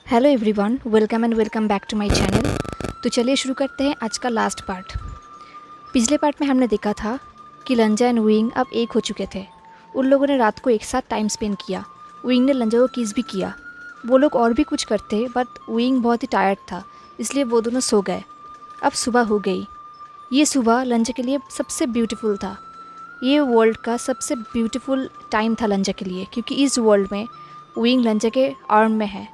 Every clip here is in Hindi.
Hello everyone, welcome back to my channel. तो चलिए शुरू करते हैं आज का लास्ट पार्ट। पिछले पार्ट में हमने देखा था कि लंजा एंड विंग अब एक हो चुके थे। उन लोगों ने रात को एक साथ टाइम स्पेंड किया। विंग ने लंजा को किस भी किया। वो लोग और भी कुछ करते बट विंग बहुत ही टायर्ड था, इसलिए वो दोनों सो गए। अब सुबह हो गई। ये सुबह लंजा के लिए सबसे ब्यूटीफुल था। ये वर्ल्ड का सबसे ब्यूटीफुल टाइम था लंजा के लिए, क्योंकि इस वर्ल्ड में विंग लंजा के आर्म में है।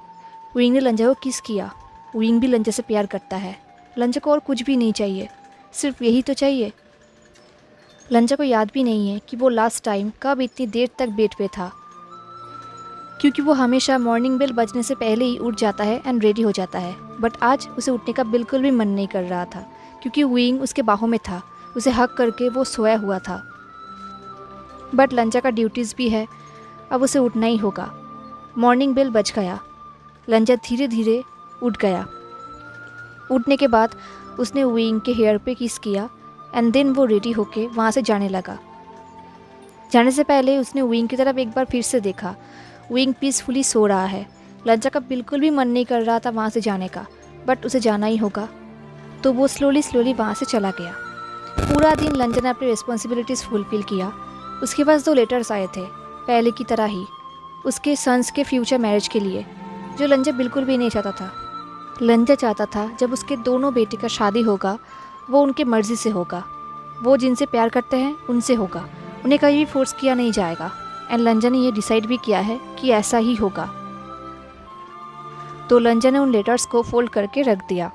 विंग ने लंजा को किस किया। विंग भी लंजा से प्यार करता है। लंजा को और कुछ भी नहीं चाहिए, सिर्फ यही तो चाहिए। लंजा को याद भी नहीं है कि वो लास्ट टाइम कब इतनी देर तक बेड पे था, क्योंकि वो हमेशा मॉर्निंग बेल बजने से पहले ही उठ जाता है एंड रेडी हो जाता है। बट आज उसे उठने का बिल्कुल भी मन नहीं कर रहा था, क्योंकि विंग उसके बाहों में था। उसे हक करके वो सोया हुआ था। बट लंजा का ड्यूटीज़ भी है, अब उसे उठना ही होगा। मॉर्निंग बेल बज गया। लंजा धीरे धीरे उठ गया। उठने के बाद उसने विंग के हेयर पे किस किया एंड देन वो रेडी होके वहाँ से जाने लगा। जाने से पहले उसने विंग की तरफ एक बार फिर से देखा। विंग पीसफुली सो रहा है। लंजा का बिल्कुल भी मन नहीं कर रहा था वहाँ से जाने का, बट उसे जाना ही होगा, तो वो स्लोली वहाँ से चला गया। पूरा दिन लंजा ने अपनी रिस्पॉन्सिबिलिटीज़ फुलफिल किया। उसके पास 2 लेटर्स आए थे, पहले की तरह ही, उसके सन्स के फ्यूचर मैरिज के लिए, जो लंजा बिल्कुल भी नहीं चाहता था। लंजा चाहता था जब उसके दोनों बेटे का शादी होगा वो उनके मर्ज़ी से होगा। वो जिनसे प्यार करते हैं उनसे होगा, उन्हें कभी भी फोर्स किया नहीं जाएगा। एंड लंजा ने ये डिसाइड भी किया है कि ऐसा ही होगा। तो लंजा ने उन लेटर्स को फोल्ड करके रख दिया।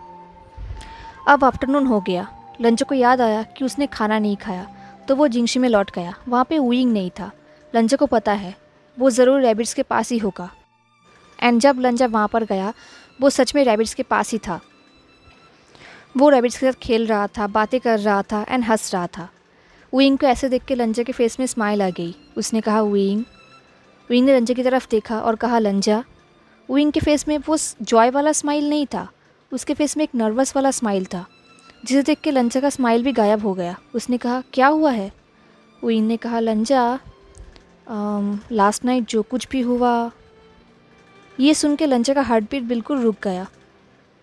अब आफ्टरनून हो गया। लंजा को याद आया कि उसने खाना नहीं खाया, तो वो जिंगशी में लौट गया। वहाँ पे विंग नहीं था। लंजा को पता है वो ज़रूर रैबिट्स के पास ही होगा। एंड जब लंजा वहाँ पर गया, वो सच में रैबिट्स के पास ही था। वो रैबिट्स के साथ खेल रहा था, बातें कर रहा था एंड हंस रहा था। विंग को ऐसे देख के लंजा के फेस में स्माइल आ गई। उसने कहा विंग। विंग ने लंजा की तरफ देखा और कहा लंजा। विंग के फेस में वो जॉय वाला स्माइल नहीं था, उसके फेस में एक नर्वस वाला स्माइल था, जिसे देख के लंजा का स्माइल भी गायब हो गया। उसने कहा क्या हुआ है। विंग ने कहा लंजा, लास्ट नाइट जो कुछ भी हुआ। ये सुन के लंजा का हार्ट बीट बिल्कुल रुक गया,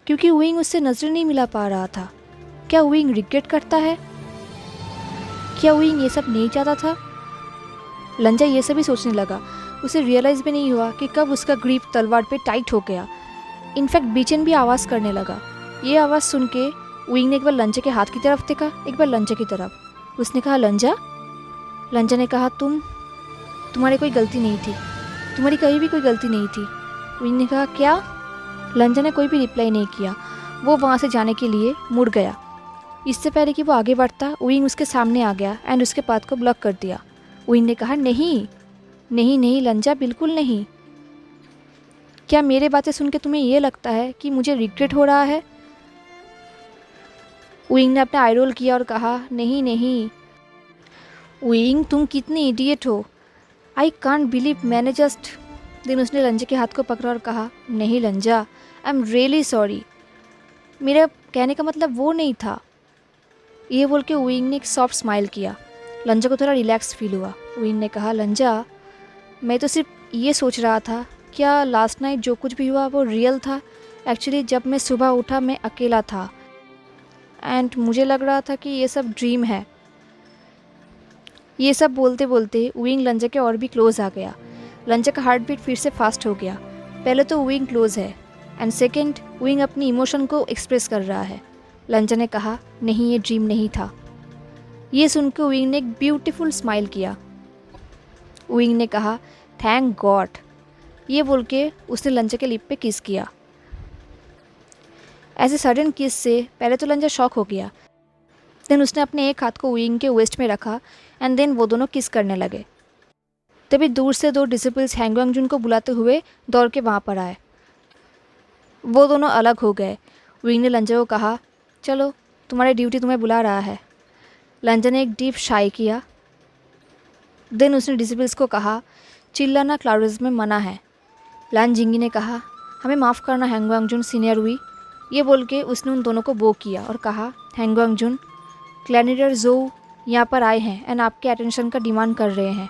क्योंकि विंग उससे नज़र नहीं मिला पा रहा था। क्या विंग रिग्रेट करता है? क्या विंग ये सब नहीं चाहता था? लंजा ये सब ही सोचने लगा। उसे रियलाइज़ भी नहीं हुआ कि कब उसका ग्रिप तलवार पे टाइट हो गया। इनफैक्ट बेचैन भी आवाज़ करने लगा। ये आवाज़ सुन के विंग ने एक बार लंजा के हाथ की तरफ देखा, एक बार लंजा की तरफ। उसने कहा लंजा। लंजा ने कहा तुम्हारी कोई गलती नहीं थी, तुम्हारी कहीं भी कोई गलती नहीं थी। विंग ने कहा क्या? लंजा ने कोई भी रिप्लाई नहीं किया। वो वहाँ से जाने के लिए मुड़ गया। इससे पहले कि वो आगे बढ़ता, विंग उसके सामने आ गया एंड उसके पाथ को ब्लॉक कर दिया। विंग ने कहा नहीं नहीं नहीं लंजा, बिल्कुल नहीं। क्या मेरे बातें सुन के तुम्हें ये लगता है कि मुझे रिग्रेट हो रहा है? विंग ने अपना आई रोल किया और कहा नहीं नहीं। विंग तुम कितनी इडियट हो। आई कांट बिलीव मैंने जस्ट। दिन उसने लंजा के हाथ को पकड़ा और कहा नहीं लंजा, आई एम रियली सॉरी, मेरा कहने का मतलब वो नहीं था। ये बोल के विंग ने एक सॉफ्ट स्माइल किया। लंजा को थोड़ा रिलैक्स फील हुआ। विंग ने कहा लंजा, मैं तो सिर्फ ये सोच रहा था क्या लास्ट नाइट जो कुछ भी हुआ वो रियल था। एक्चुअली जब मैं सुबह उठा मैं अकेला था एंड मुझे लग रहा था कि ये सब ड्रीम है। ये सब बोलते बोलते विंग लंजा के और भी क्लोज आ गया। लंजा का हार्ट बीट फिर से फास्ट हो गया। पहले तो विंग क्लोज है एंड सेकंड विंग अपनी इमोशन को एक्सप्रेस कर रहा है। लंजा ने कहा नहीं ये ड्रीम नहीं था। ये सुनकर विंग ने एक ब्यूटीफुल स्माइल किया। विंग ने कहा थैंक गॉड। ये बोल के उसने लंजा के लिप पे किस किया। ऐसे सडन किस से पहले तो लंजा शॉक हो गया। देन उसने अपने एक हाथ को विंग के वेस्ट में रखा एंड देन वो दोनों किस करने लगे। तभी दूर से 2 डिसिपल्स हैंग वांगजुन को बुलाते हुए दौड़ के वहाँ पर आए। वो दोनों अलग हो गए। विंग ने लंजा को कहा चलो तुम्हारी ड्यूटी तुम्हें बुला रहा है। लंजा ने एक डीप शाई किया। देन उसने डिसिपल्स को कहा चिल्लाना क्लाउड्स में मना है। लान जिंगी ने कहा हमें माफ़ करना हैंग वांगजुन सीनियर हुई। ये बोल के उसने उन दोनों को बो किया और कहा हैंग वांगजुन, क्लैनिडर जो यहाँ पर आए हैं एंड आपके अटेंशन का डिमांड कर रहे हैं।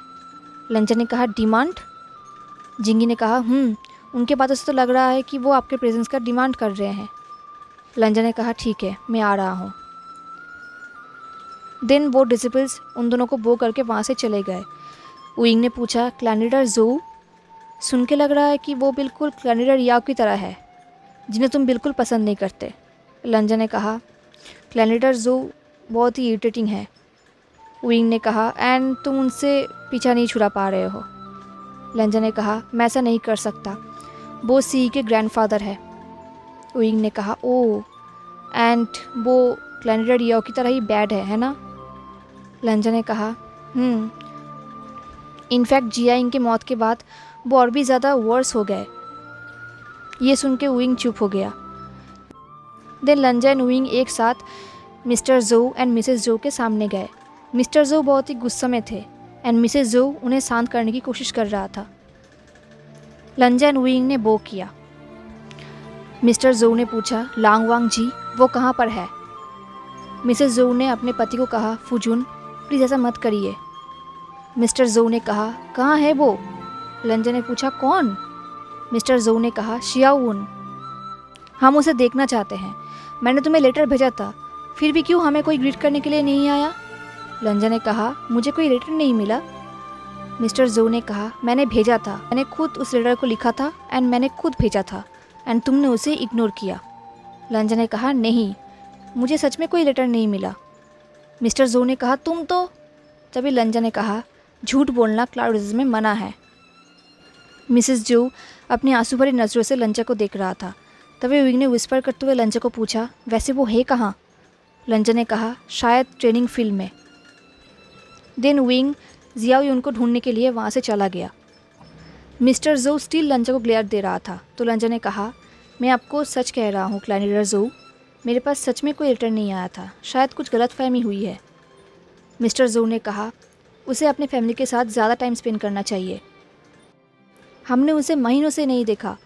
लंजा ने कहा डिमांड? जिंगी ने कहा उनके बातों से तो लग रहा है कि वो आपके प्रेजेंस का डिमांड कर रहे हैं। लंजा ने कहा ठीक है, मैं आ रहा हूँ। देन वो डिसिपल्स उन दोनों को बो करके वहाँ से चले गए। विंग ने पूछा, क्लैनिडर ज़ू? सुन के लग रहा है कि वो बिल्कुल क्लैनिडर याओ की तरह है, जिन्हें तुम बिल्कुल पसंद नहीं करते। लंजा ने कहा, क्लैनिडर ज़ू बहुत ही इरिटेटिंग है। विंग ने कहा, एंड तुम उनसे पीछा नहीं छुड़ा पा रहे हो। लंजा ने कहा, मैं ऐसा नहीं कर सकता, वो सी के ग्रैंडफादर है। विंग ने कहा, ओह, एंड वो क्लैनिडर याओ की तरह ही बैड है ना? लंजा ने कहा, इनफैक्ट जियाइंग के मौत के बाद वो और भी ज़्यादा वर्स हो गए। ये सुन के विंग चुप हो गया। देन लंजा एंड विंग एक साथ mister Zhou and Mrs Zhou के सामने गए। मिस्टर ज़ोउ बहुत ही गुस्से में थे एंड मिसेस ज़ोउ उन्हें शांत करने की कोशिश कर रहा था। लंजा एंड विंग ने बो किया। मिस्टर ज़ोउ ने पूछा, लांग वांग जी, वो कहाँ पर है? मिसेस ज़ोउ ने अपने पति को कहा, फुजुन प्लीज़ ऐसा मत करिए। मिस्टर ज़ोउ ने कहा, कहाँ है वो? लंजा ने पूछा, कौन? मिस्टर ज़ोउ ने कहा, शियाओन। हम उसे देखना चाहते हैं। मैंने तुम्हें लेटर भेजा था, फिर भी क्यों हमें कोई ग्रीट करने के लिए नहीं आया? लंजा ने कहा, मुझे कोई लेटर नहीं मिला। मिस्टर ज़ोउ ने कहा, मैंने भेजा था, मैंने खुद उस लेटर को लिखा था एंड मैंने खुद भेजा था एंड तुमने उसे इग्नोर किया। लंजा ने कहा, नहीं, मुझे सच में कोई लेटर नहीं मिला। मिस्टर ज़ोउ ने कहा, तुम तो। तभी लंजा ने कहा, झूठ बोलना क्लाउडिज्म में मना है। मिसेस ज़ोउ अपनी आंसू भरी नज़रों से लंजा को देख रहा था। तभी विंग ने विस्पर करते हुए लंजा को पूछा, वैसे वो है कहाँ? लंजा ने कहा, शायद ट्रेनिंग फील्ड में। देन विंग जियाओ को ढूंढने के लिए वहाँ से चला गया। मिस्टर ज़ोउ स्टिल लंजा को ग्लेयर दे रहा था तो लंजा ने कहा, मैं आपको सच कह रहा हूँ क्लैनिडर ज़ोउ, मेरे पास सच में कोई लेटर नहीं आया था, शायद कुछ गलतफहमी हुई है। मिस्टर ज़ोउ ने कहा, उसे अपने फैमिली के साथ ज़्यादा टाइम स्पेंड करना चाहिए, हमने उसे महीनों से नहीं देखा।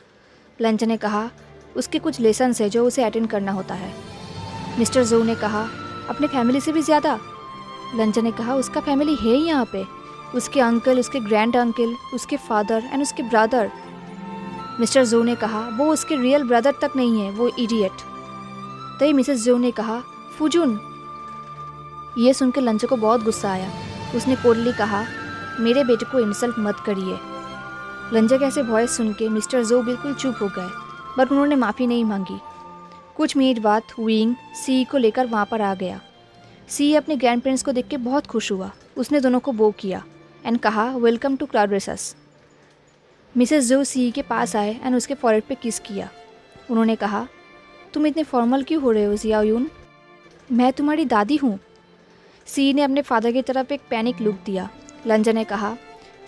लंजा ने कहा, उसके कुछ लेसन्स है जो उसे अटेंड करना होता है। मिस्टर ज़ोउ ने कहा, अपने फैमिली से भी ज़्यादा? लंजा ने कहा, उसका फैमिली है ही यहाँ पे, उसके अंकल, उसके ग्रैंड अंकल, उसके फादर एंड उसके ब्रदर। मिस्टर ज़ोउ ने कहा, वो उसके रियल ब्रदर तक नहीं है, वो इडियट। तभी मिसेस ज़ोउ ने कहा, फुजुन। ये सुनकर लंजा को बहुत गुस्सा आया। उसने कोल्डली कहा, मेरे बेटे को इंसल्ट मत करिए। लंजा के ऐसे वॉइस सुन के मिस्टर ज़ोउ बिल्कुल चुप हो गए, बट उन्होंने माफ़ी नहीं मांगी। कुछ मिनट बाद विंग सी को लेकर वहाँ पर आ गया। सी अपने ग्रैंड पेरेंट्स को देख के बहुत खुश हुआ। उसने दोनों को बो किया एंड कहा, वेलकम टू क्लाउडरेसस। मिसेस ज़ोउ सी के पास आए एंड उसके फॉरहेड पे किस किया। उन्होंने कहा, तुम इतने फॉर्मल क्यों हो रहे हो जियाओ? मैं तुम्हारी दादी हूँ। सी ने अपने फादर की तरफ एक पैनिक लुक दिया। लंजा ने कहा,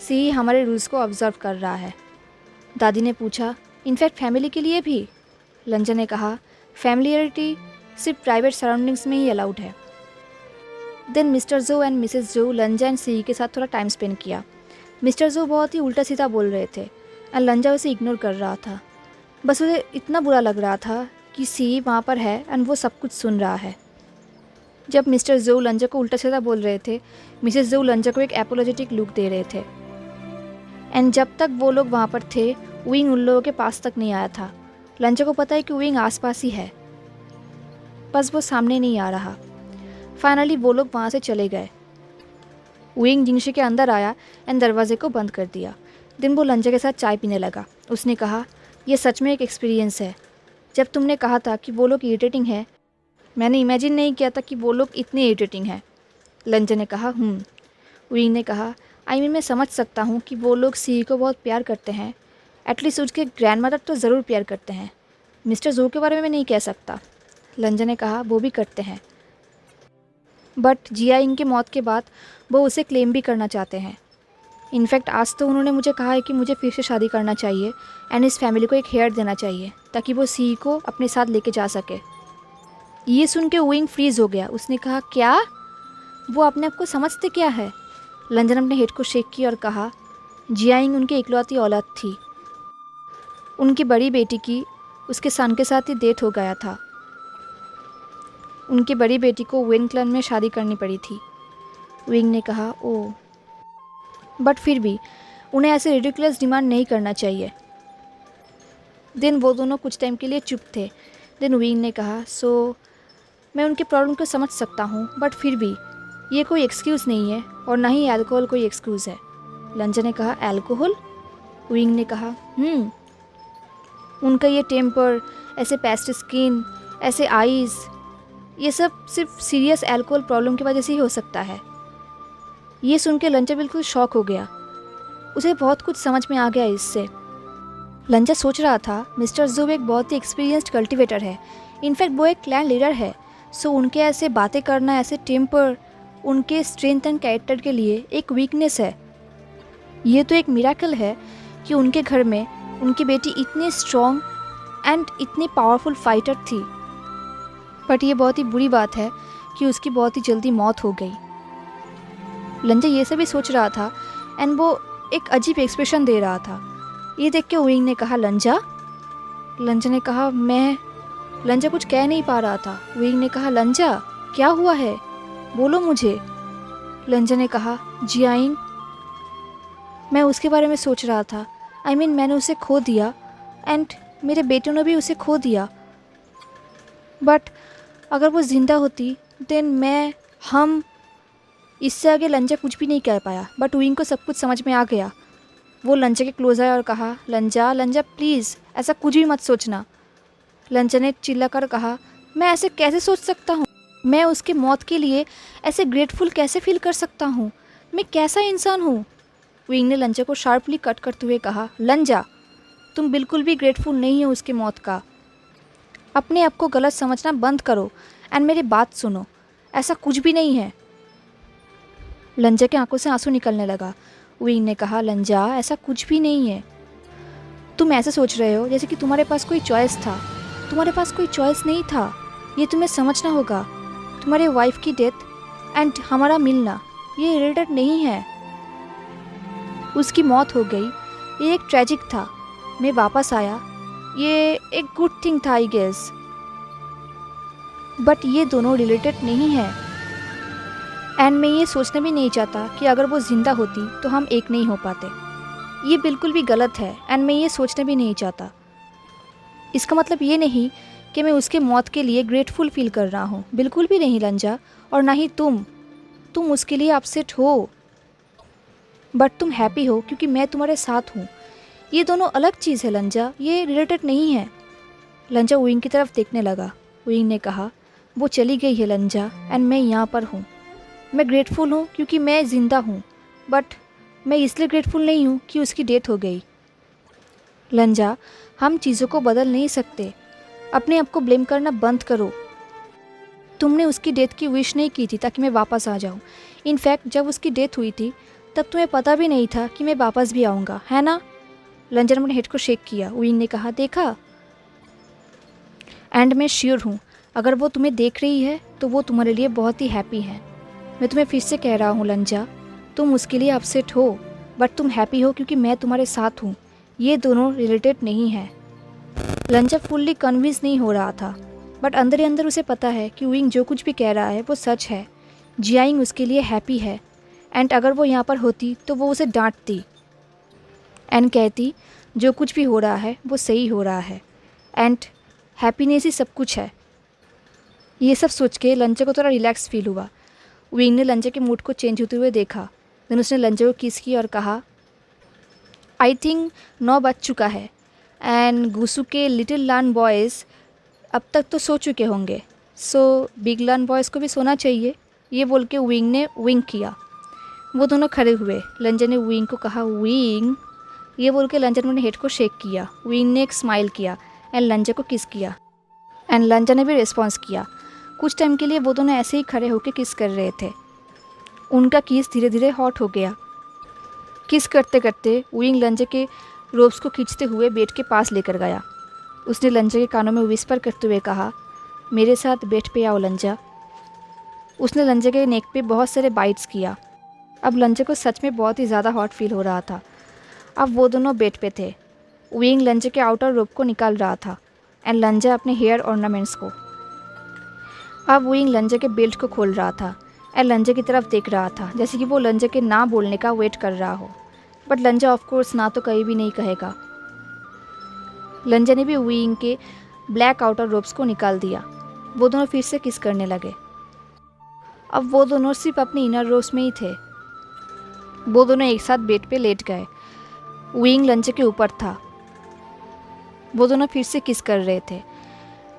सी हमारे रूल्स को ऑब्जर्व कर रहा है। दादी ने पूछा, इनफैक्ट फैमिली के लिए भी? लंजा ने कहा, फैमिलियरिटी सिर्फ प्राइवेट सराउंडिंग्स में ही अलाउड है। Then Mr Zhou and Mrs Zhou लंजा एंड सी के साथ थोड़ा टाइम स्पेंड किया। मिस्टर ज़ोउ बहुत ही उल्टा सीधा बोल रहे थे एंड लंजा उसे इग्नोर कर रहा था। बस उसे इतना बुरा लग रहा था कि सी वहाँ पर है एंड वो सब कुछ सुन रहा है। जब मिस्टर ज़ोउ लंजा को उल्टा सीधा बोल रहे थे, मिसेस ज़ोउ लंजा को एक एपोलॉजेटिक लुक दे रहे थे एंड जब तक वो लोग वहाँ पर थे विंग उन लोगों के पास तक नहीं आया था। लंजा को पता है कि विंग आसपास ही है, बस वो सामने नहीं आ रहा। फाइनली वो लोग वहाँ से चले गए। विंग जिंगशी के अंदर आया एंड दरवाजे को बंद कर दिया। दिन वो लंजा के साथ चाय पीने लगा। उसने कहा, यह सच में एक एक्सपीरियंस है। जब तुमने कहा था कि वो लोग इरिटेटिंग है, मैंने इमेजिन नहीं किया था कि वो लोग इतने इरिटेटिंग हैं। लंजा ने कहा, विंग ने कहा, आई मीन मैं समझ सकता हूँ कि वो लोग सी को बहुत प्यार करते हैं, एटलीस्ट उसके ग्रैंड मदर तो ज़रूर प्यार करते हैं। मिस्टर ज़ोउ के बारे में मैं नहीं कह सकता। लंजा ने कहा, वो भी करते हैं, बट जियाइंग के मौत के बाद वो उसे क्लेम भी करना चाहते हैं। इनफैक्ट आज तो उन्होंने मुझे कहा है कि मुझे फिर से शादी करना चाहिए एंड इस फैमिली को एक हेयर देना चाहिए ताकि वो सी को अपने साथ लेके जा सके। ये सुन के विंग फ्रीज हो गया। उसने कहा, क्या? वो अपने आप को समझते क्या है? लंजा ने अपने हेड को शेक किया और कहा, जियाइंग उनकी इकलौती औलाद थी। उनकी बड़ी बेटी की उसके सन के साथ ही डेथ हो गया था। उनकी बड़ी बेटी को विंग क्लन में शादी करनी पड़ी थी। विंग ने कहा, ओह, बट फिर भी उन्हें ऐसे रिडिकुलस डिमांड नहीं करना चाहिए। देन वो दोनों कुछ टाइम के लिए चुप थे। देन विंग ने कहा, सो मैं उनके प्रॉब्लम को समझ सकता हूँ, बट फिर भी ये कोई एक्सक्यूज़ नहीं है और ना ही अल्कोहल कोई एक्सक्यूज़ है। लंजा ने कहा, अल्कोहल? विंग ने कहा, उनका ये टेम्पर, ऐसे पेस्ट स्किन, ऐसे आईज़, ये सब सिर्फ सीरियस अल्कोहल प्रॉब्लम की वजह से ही हो सकता है। ये सुन के लंजा बिल्कुल शॉक हो गया। उसे बहुत कुछ समझ में आ गया इससे। लंजा सोच रहा था मिस्टर ज़ुब एक बहुत ही एक्सपीरियंस्ड कल्टिवेटर है, इनफैक्ट वो एक क्लैन लीडर है, सो उनके ऐसे बातें करना, ऐसे टेम्पर उनके स्ट्रेंथ एंड कैरेक्टर के लिए एक वीकनेस है। ये तो एक मिरेकल है कि उनके घर में उनकी बेटी इतनी स्ट्रॉन्ग एंड इतनी पावरफुल फाइटर थी। बट ये बहुत ही बुरी बात है कि उसकी बहुत ही जल्दी मौत हो गई। लंजा ये सब भी सोच रहा था एंड वो एक अजीब एक्सप्रेशन दे रहा था। ये देख के विंग ने कहा, लंजा? लंजा ने कहा, मैं। लंजा कुछ कह नहीं पा रहा था। विंग ने कहा, लंजा क्या हुआ है, बोलो मुझे। लंजा ने कहा, जियाइंग, मैं उसके बारे में सोच रहा था। I mean, मैंने उसे खो दिया एंड मेरे बेटों ने भी उसे खो दिया। बट अगर वो ज़िंदा होती देन हम इससे आगे लंजा कुछ भी नहीं कह पाया। बट विंग को सब कुछ समझ में आ गया। वो लंजा के क्लोज आया और कहा, लंजा, लंजा प्लीज़ ऐसा कुछ भी मत सोचना। लंजा ने चिल्लाकर कहा, मैं ऐसे कैसे सोच सकता हूँ? मैं उसके मौत के लिए ऐसे ग्रेटफुल कैसे फील कर सकता हूँ? मैं कैसा इंसान हूँ? विंग ने लंजा को शार्पली कट करते हुए कहा, लंजा, तुम बिल्कुल भी ग्रेटफुल नहीं हो उसके मौत का। अपने आप को गलत समझना बंद करो एंड मेरी बात सुनो। ऐसा कुछ भी नहीं है। लंजा के आंखों से आंसू निकलने लगा। विंग ने कहा, लंजा, ऐसा कुछ भी नहीं है। तुम ऐसे सोच रहे हो जैसे कि तुम्हारे पास कोई चॉइस था। तुम्हारे पास कोई चॉइस नहीं था। ये तुम्हें समझना होगा। तुम्हारे वाइफ की डेथ एंड हमारा मिलना ये रिलेटेड नहीं है। उसकी मौत हो गई, ये एक ट्रेजिक था। मैं वापस आया, ये एक गुड थिंग था आई गेस। बट ये दोनों रिलेटेड नहीं है। एंड मैं ये सोचना भी नहीं चाहता कि अगर वो ज़िंदा होती तो हम एक नहीं हो पाते। ये बिल्कुल भी गलत है एंड मैं ये सोचना भी नहीं चाहता। इसका मतलब ये नहीं कि मैं उसके मौत के लिए ग्रेटफुल फील कर रहा हूँ, बिल्कुल भी नहीं लंजा। और ना ही तुम उसके लिए अपसेट हो। बट तुम हैप्पी हो क्योंकि मैं तुम्हारे साथ हूँ। ये दोनों अलग चीज़ है लंजा, ये रिलेटेड नहीं है। लंजा विंग की तरफ देखने लगा। विंग ने कहा, वो चली गई है लंजा एंड मैं यहाँ पर हूँ। मैं ग्रेटफुल हूँ क्योंकि मैं ज़िंदा हूँ, बट मैं इसलिए ग्रेटफुल नहीं हूँ कि उसकी डेथ हो गई। लंजा, हम चीज़ों को बदल नहीं सकते। अपने आप को ब्लेम करना बंद करो। तुमने उसकी डेथ की विश नहीं की थी ताकि मैं वापस आ जाऊँ। इनफैक्ट जब उसकी डेथ हुई थी तब तुम्हें पता भी नहीं था कि मैं वापस भी आऊँगा, है ना? लंजा ने अपने हेड को शेक किया। विंग ने कहा, देखा? एंड मैं श्योर हूँ अगर वो तुम्हें देख रही है तो वो तुम्हारे लिए बहुत ही हैप्पी है। मैं तुम्हें फिर से कह रहा हूँ लंजा, तुम उसके लिए अपसेट हो बट तुम हैप्पी हो क्योंकि मैं तुम्हारे साथ हूँ। ये दोनों रिलेटेड नहीं है। लंजा फुल्ली कन्विंस नहीं हो रहा था, बट अंदर ही अंदर उसे पता है कि विंग जो कुछ भी कह रहा है वो सच है। जियाइंग उसके लिए हैप्पी है एंड अगर वो यहाँ पर होती तो वो उसे डांटती एंड कहती जो कुछ भी हो रहा है वो सही हो रहा है एंड हैप्पीनेस ही सब कुछ है। ये सब सोच के लंजा को थोड़ा रिलैक्स फील हुआ। विंग ने लंजा के मूड को चेंज होते हुए देखा। देन उसने लंजा को किस की और कहा, आई थिंक 9 बज चुका है एंड गुसू के लिटिल लर्न बॉयज़ अब तक तो सो चुके होंगे, सो बिग लर्न बॉयज़ को भी सोना चाहिए। ये बोल के विंग ने विंक किया। वो दोनों खड़े हुए। लंजा ने विंग को कहा, विंग। ये बोल के लंजा ने अपने हेड को शेक किया। विंग ने एक स्माइल किया एंड लंजा को किस किया एंड लंजा ने भी रिस्पॉन्स किया। कुछ टाइम के लिए वो दोनों ऐसे ही खड़े होकर किस कर रहे थे। उनका किस धीरे धीरे हॉट हो गया। किस करते करते विंग लंजा के रोब्स को खींचते हुए बेड के पास लेकर गया। उसने लंजा के कानों में विस्पर करते हुए कहा, मेरे साथ बेड पे आओ लंजा। उसने लंजा के नेक पे बहुत सारे बाइट्स किया। अब लंजा को सच में बहुत ही ज़्यादा हॉट फील हो रहा था। अब वो दोनों बेड पे थे। विंग लंजा के आउटर रोब को निकाल रहा था एंड लंजा अपने हेयर ऑर्नामेंट्स को। अब विंग लंजा के बेल्ट को खोल रहा था एंड लंजा की तरफ देख रहा था जैसे कि वो लंजा के ना बोलने का वेट कर रहा हो। बट लंजा ऑफ कोर्स ना तो कहीं भी नहीं कहेगा। लंजा ने भी विंग के ब्लैक आउटर रोब्स को निकाल दिया। वो दोनों फिर से किस करने लगे। अब वो दोनों सिर्फ अपनी इनर रोब्स में ही थे। वो दोनों एक साथ बेड पे लेट गए। विंग लंजा के ऊपर था। वो दोनों फिर से किस कर रहे थे।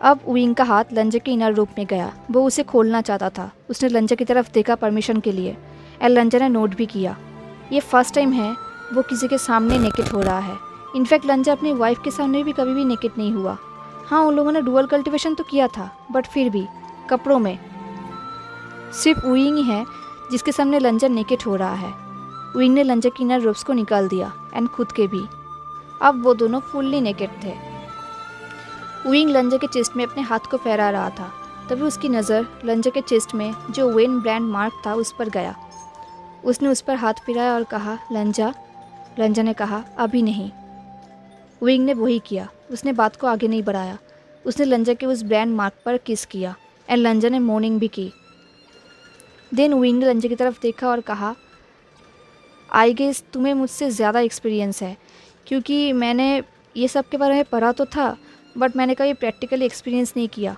अब विंग का हाथ लंजा के इनर रूप में गया। वो उसे खोलना चाहता था। उसने लंजा की तरफ देखा परमिशन के लिए, और लंजा ने नोट भी किया। ये फर्स्ट टाइम है वो किसी के सामने नेकेड हो रहा है। इनफैक्ट लंजा अपनी वाइफ के सामने भी कभी भी नेकेड नहीं हुआ। हाँ, उन लोगों ने डुअल कल्टिवेशन तो किया था, बट फिर भी कपड़ों में। सिर्फ विंग ही है जिसके सामने लंजा नेकेड हो रहा है। विंग ने लंजा की इनर रोब्स को निकाल दिया, एंड खुद के भी। अब वो दोनों फुल्ली नेकेड थे। विंग लंजा के चेस्ट में अपने हाथ को फहरा रहा था। तभी उसकी नज़र लंजा के चेस्ट में जो वेन ब्रांड मार्क था उस पर गया। उसने उस पर हाथ फिराया और कहा, लंजा। लंजा ने कहा, अभी नहीं। विंग ने वही किया। उसने बात को आगे नहीं बढ़ाया। उसने लंजा के उस ब्रांड मार्क पर किस किया, एंड लंजा ने मॉर्निंग भी की। देन विंग ने लंजा की तरफ देखा और कहा, आई गेस तुम्हें मुझसे ज़्यादा एक्सपीरियंस है, क्योंकि मैंने ये सब के बारे में पढ़ा तो था, बट मैंने कभी प्रैक्टिकली एक्सपीरियंस नहीं किया।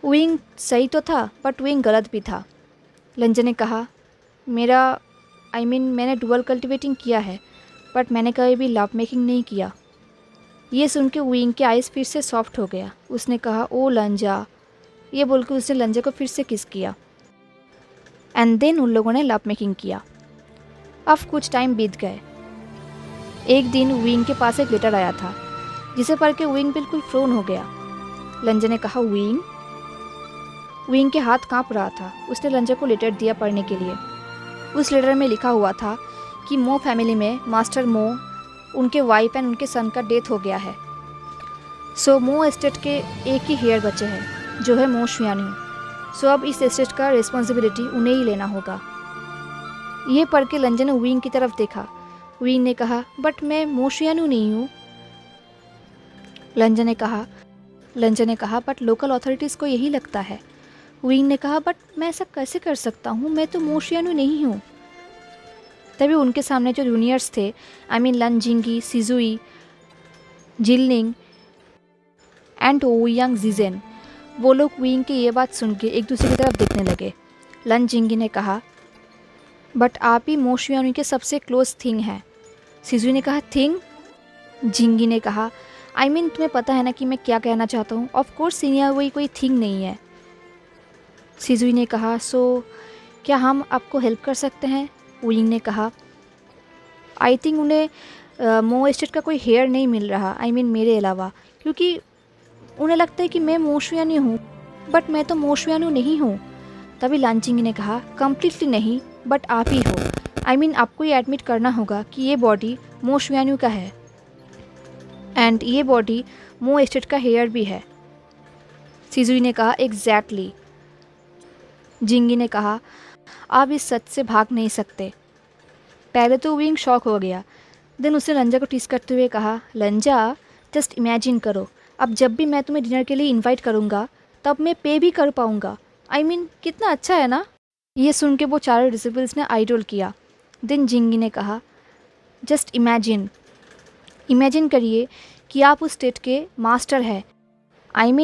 विंग सही तो था, बट विंग गलत भी था। लंजा ने कहा, मैंने डुअल कल्टिवेटिंग किया है, बट मैंने कभी भी लव मेकिंग नहीं किया। ये सुन के विंग के आइज़ फिर से सॉफ्ट हो गया। उसने कहा, ओ लंजा। ये बोल के उसने लंजा को फिर से किस किया, एंड देन उन लोगों ने लव मेकिंग किया। अब कुछ टाइम बीत गए। एक दिन विंग के पास एक लेटर आया था, जिसे पढ़ के विंग बिल्कुल फ्रोन हो गया। लंजा ने कहा, विंग। विंग के हाथ कांप रहा था। उसने लंजा को लेटर दिया पढ़ने के लिए। उस लेटर में लिखा हुआ था कि मो फैमिली में मास्टर मो, उनके वाइफ एंड उनके सन का डेथ हो गया है। सो मो एस्टेट के एक ही हेयर बचे हैं, जो है मो शुयान्यू। सो अब इस एस्टेट का रिस्पॉन्सिबिलिटी उन्हें ही लेना होगा। ये पढ़ के लंजा ने विंग की तरफ देखा। विंग ने कहा, बट मैं मो शुयान्यू नहीं हूँ। लंजा ने कहा, बट लोकल अथॉरिटीज़ को यही लगता है। विंग ने कहा, बट मैं ऐसा कैसे कर सकता हूँ, मैं तो मो शुयान्यू नहीं हूँ। तभी उनके सामने जो जूनियर्स थे, लन जिंगी, सिजुई, जिलनिंग एंड ओयांग जिजेन, वो लोग विंग की ये बात सुन के एक दूसरे की तरफ देखने लगे। लन जिंगी ने कहा, बट आप ही मो शुयान्यू के सबसे क्लोज थिंग हैं। सिजुई ने कहा, थिंग? जिंगी ने कहा, तुम्हें पता है ना कि मैं क्या कहना चाहता हूँ। ऑफ कोर्स सीनियर वही कोई थिंग नहीं है। सिजुई ने कहा, सो क्या हम आपको हेल्प कर सकते हैं? विंग ने कहा, आई थिंक उन्हें मो एस्टेट का कोई हेयर नहीं मिल रहा, मेरे अलावा, क्योंकि उन्हें लगता है कि मैं मो शुयान्यू हूँ, बट मैं तो मो शुयान्यू नहीं हूँ। तभी लांचिंग ने कहा, कम्प्लीटली नहीं, बट आप ही हो। आपको ये एडमिट करना होगा कि ये बॉडी मो शुयान्यू का है, एंड ये बॉडी मो एस्टेट का हेयर भी है। सिजुई ने कहा, एग्जैक्टली। जिंगी ने कहा, आप इस सच से भाग नहीं सकते। पहले तो विंग शॉक हो गया। देन उसने लंजा को टीस करते हुए कहा, लंजा, जस्ट इमेजिन करो, अब जब भी मैं तुम्हें डिनर के लिए इनवाइट करूँगा, तब मैं पे भी कर पाऊँगा। कितना अच्छा है ना। ये सुन के वो चारों डिसिपल्स ने आई रोल किया। देन जिंगी ने कहा, जस्ट इमेजिन करिए कि आप उस स्टेट के मास्टर हैं।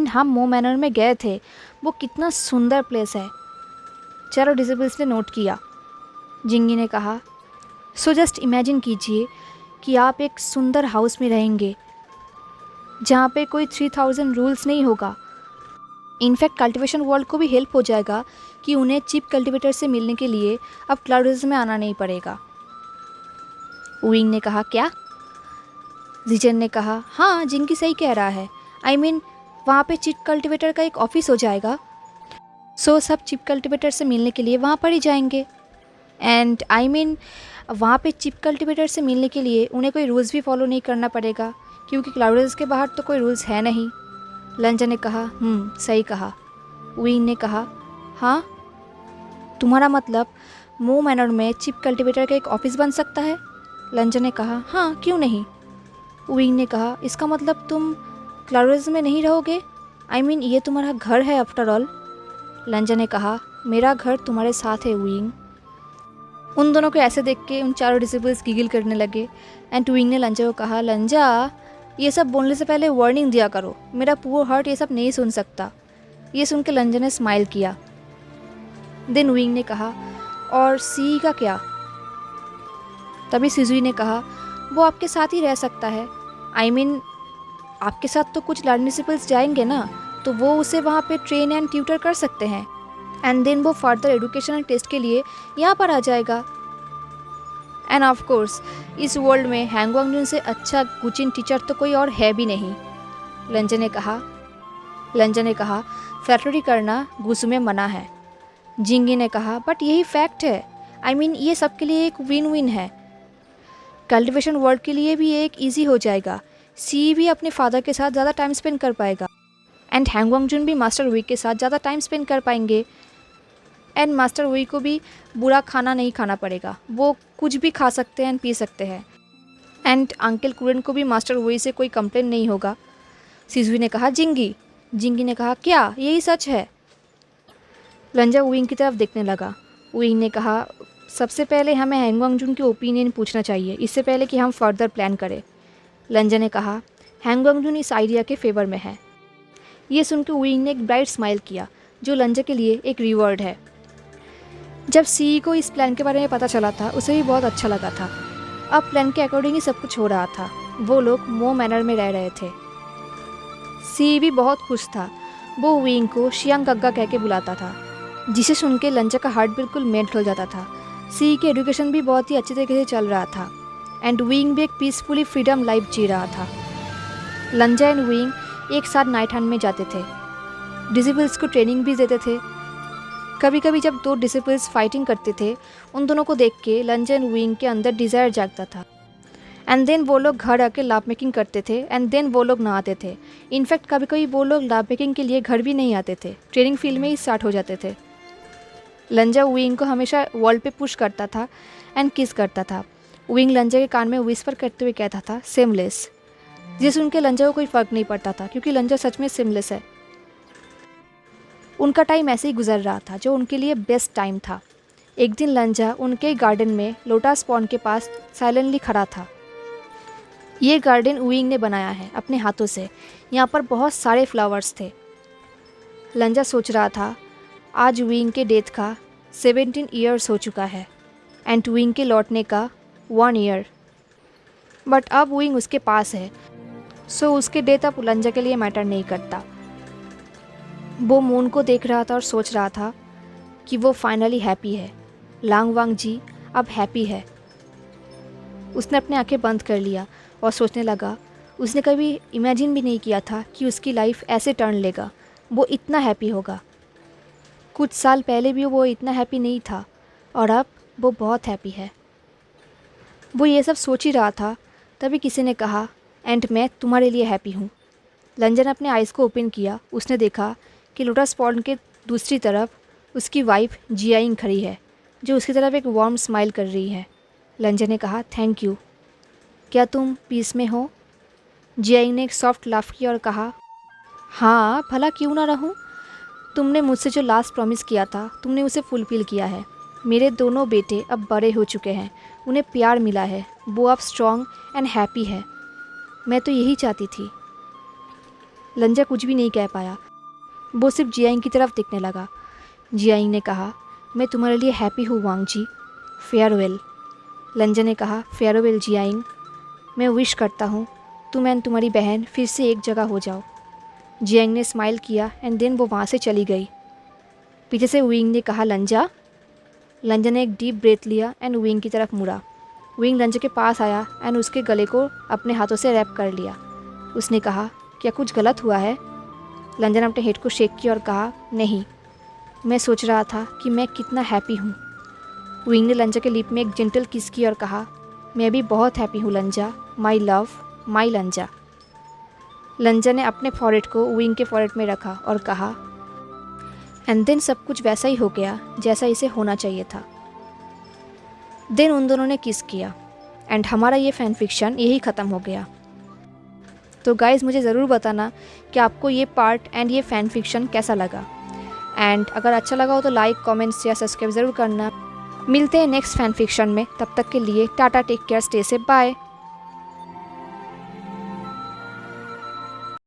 हम मो मैनर में गए थे, वो कितना सुंदर प्लेस है। चारों डिसिपल्स ने नोट किया। जिंगी ने कहा, सो जस्ट इमेजिन कीजिए कि आप एक सुंदर हाउस में रहेंगे, जहाँ पे कोई 3000 रूल्स नहीं होगा। इनफैक्ट कल्टिवेशन वर्ल्ड को भी हेल्प हो जाएगा कि उन्हें चीप कल्टिवेटर से मिलने के लिए अब क्लाउड्स में आना नहीं पड़ेगा। विंग ने कहा, क्या? जिजेन ने कहा, हाँ, जिंगी सही कह रहा है। वहाँ पे चीप कल्टिवेटर का एक ऑफिस हो जाएगा। सो सब चीप कल्टिवेटर से मिलने के लिए वहाँ पर ही जाएंगे। एंड वहाँ पे चीप कल्टिवेटर से मिलने के लिए उन्हें कोई रूल्स भी फॉलो नहीं करना पड़ेगा, क्योंकि क्लाउड्स के बाहर तो कोई रूल्स है नहीं। लंजा ने कहा, सही कहा। विंग ने कहा, हाँ, तुम्हारा मतलब मो मैनर में चीप कल्टिवेटर का एक ऑफिस बन सकता है? लंजा ने कहा, हाँ, क्यों नहीं। विंग ने कहा, इसका मतलब तुम क्लाउड्स में नहीं रहोगे? ये तुम्हारा घर है आफ्टर ऑल। लंजा ने कहा, मेरा घर तुम्हारे साथ है विंग। उन दोनों को ऐसे देख के उन चारों डिसिपल्स गिगिल करने लगे। एंड विंग ने लंजा को कहा, लंजा, ये सब बोलने से पहले वार्निंग दिया करो, मेरा पुअर हार्ट ये सब नहीं सुन सकता। ये सुन के लंजन ने स्माइल किया। देन विंग ने कहा, और सी का क्या? तभी सिजुई ने कहा, वो आपके साथ ही रह सकता है। I mean, आपके साथ तो कुछ लर्निंग प्रिंसिपल्स जाएंगे ना, तो वो उसे वहाँ पे ट्रेन एंड ट्यूटर कर सकते हैं, एंड देन वो फर्दर एजुकेशनल टेस्ट के लिए यहाँ पर आ जाएगा। एंड ऑफ कोर्स इस वर्ल्ड में हैंगवांग से अच्छा कोचिंग टीचर तो कोई और है भी नहीं। लंजन ने कहा फ्लैटरी करना गुस्से में मना है। जिंगी ने कहा, बट यही फैक्ट है। I mean, ये सब के लिए एक विन विन है। कल्टिवेशन वर्ल्ड के लिए भी एक इजी हो जाएगा। सी भी अपने फादर के साथ ज़्यादा टाइम स्पेंड कर पाएगा, एंड हैंगवांग भी मास्टर वी के साथ ज़्यादा टाइम स्पेंड कर पाएंगे। एंड मास्टर वी को भी बुरा खाना नहीं खाना पड़ेगा, वो कुछ भी खा सकते हैं एंड पी सकते हैं। एंड अंकल कुरन को भी मास्टर वी से कोई कंप्लेन नहीं होगा। सिजुई ने कहा, जिंगी ने कहा, क्या यही सच है? लंजा विंग की तरफ देखने लगा। विंग ने कहा, सबसे पहले हमें हैंगवांग की ओपिनियन पूछना चाहिए, इससे पहले कि हम फर्दर प्लान करें। लंजा ने कहा, हैंगवांग इस आइडिया के फेवर में है। ये सुनकर विंग ने एक ब्राइट स्माइल किया, जो लंजा के लिए एक रिवॉर्ड है। जब सी को इस प्लान के बारे में पता चला था, उसे भी बहुत अच्छा लगा था। अब प्लान के अकॉर्डिंग ही सब कुछ हो रहा था। वो लोग मो मैनर में रह रहे थे। सी भी बहुत खुश था। वो विंग को शियांग गग्गा कह के बुलाता था, जिसे सुन के लंजा का हार्ट बिल्कुल मेल्ट हो जाता था। सी की एजुकेशन भी बहुत ही अच्छे तरीके से चल रहा था, एंड विंग भी एक पीसफुली फ्रीडम लाइफ जी रहा था। लंजा एंड विंग एक साथ नाइट हंट में जाते थे, डिसिपल्स को ट्रेनिंग भी देते थे। कभी कभी जब दो डिसिपल्स फाइटिंग करते थे, उन दोनों को देख के लंजा एंड विंग के अंदर डिज़ायर जागता था। एंड देन वो लोग घर आके लैब मेकिंग करते थे, एंड देन वो लोग नहाते थे। इनफैक्ट कभी कभी वो लोग लैब मेकिंग के लिए घर भी नहीं आते थे, ट्रेनिंग फील्ड में ही स्टार्ट हो जाते थे। लंजा विंग को हमेशा वॉल पे पुश करता था एंड किस करता था। विंग लंजा के कान में विस्पर करते हुए कहता था, सेमलेस, जिसे सुन के लंजा को कोई फ़र्क नहीं पड़ता था, क्योंकि लंजा सच में सेमलेस है। उनका टाइम ऐसे ही गुजर रहा था, जो उनके लिए बेस्ट टाइम था। एक दिन लंजा उनके गार्डन में लोटस पॉन्ड के पास साइलेंटली खड़ा था। ये गार्डन विंग ने बनाया है अपने हाथों से। यहाँ पर बहुत सारे फ्लावर्स थे। लंजा सोच रहा था, आज विंग के डेथ का 17 ईयर्स हो चुका है, एंड विंग के लौटने का 1 ईयर। बट अब विंग उसके पास है, सो उसके डेथ अब लंजा के लिए मैटर नहीं करता। वो मून को देख रहा था और सोच रहा था कि वो फाइनली हैप्पी है। लांग वांग जी अब हैप्पी है। उसने अपनी आंखें बंद कर लिया और सोचने लगा, उसने कभी इमेजिन भी नहीं किया था कि उसकी लाइफ ऐसे टर्न लेगा, वो इतना हैप्पी होगा। कुछ साल पहले भी वो इतना हैप्पी नहीं था, और अब वो बहुत हैप्पी है। वो ये सब सोच ही रहा था, तभी किसी ने कहा, एंड मैं तुम्हारे लिए हैप्पी हूँ। लंजा ने अपने आइज़ को ओपन किया। उसने देखा कि लोटस पॉन्ड के दूसरी तरफ उसकी वाइफ जियाइंग खड़ी है, जो उसकी तरफ एक वार्म स्माइल कर रही है। लंजा ने कहा, थैंक यू, क्या तुम पीस में हो? जियाइंग ने एक सॉफ्ट लाफ किया और कहा, हाँ, भला क्यों ना रहूँ। तुमने मुझसे जो लास्ट प्रॉमिस किया था, तुमने उसे फुलफिल किया है। मेरे दोनों बेटे अब बड़े हो चुके हैं, उन्हें प्यार मिला है, वो अब स्ट्रॉन्ग एंड हैप्पी है। मैं तो यही चाहती थी। लंजा कुछ भी नहीं कह पाया, वो सिर्फ जियाइंग की तरफ देखने लगा। जियाइंग ने कहा, मैं तुम्हारे लिए हैप्पी हूँ वांग जी, फेयरवेल। लंजा ने कहा, फेयरवेल जियाइंग, मैं विश करता हूँ तुम एंड तुम्हारी बहन फिर से एक जगह हो जाओ। जियांग ने स्माइल किया एंड देन वो वहाँ से चली गई। पीछे से विंग ने कहा, लंजा। लंजा ने एक डीप ब्रेथ लिया एंड विंग की तरफ मुड़ा। विंग लंजा के पास आया एंड उसके गले को अपने हाथों से रैप कर लिया। उसने कहा, क्या कुछ गलत हुआ है? लंजा ने अपने हेड को शेक किया और कहा, नहीं, मैं सोच रहा था कि मैं कितना हैप्पी हूँ। विंग ने लंजा के लिप में एक जेंटल किस की और कहा, मैं भी बहुत हैप्पी हूँ लंजा, माई लव, माई लंजा। लंजा ने अपने फॉरहेड को विंग के फॉरहेड में रखा और कहा, एंड देन सब कुछ वैसा ही हो गया जैसा इसे होना चाहिए था। देन उन दोनों ने किस किया एंड हमारा ये फैन फिक्शन यही ख़त्म हो गया। तो गाइज़, मुझे ज़रूर बताना कि आपको ये पार्ट एंड ये फैन फिक्शन कैसा लगा, एंड अगर अच्छा लगा हो तो लाइक, कमेंट्स या सब्सक्राइब ज़रूर करना। मिलते हैं नेक्स्ट फैन फिक्शन में, तब तक के लिए tata, take care, stay safe, bye.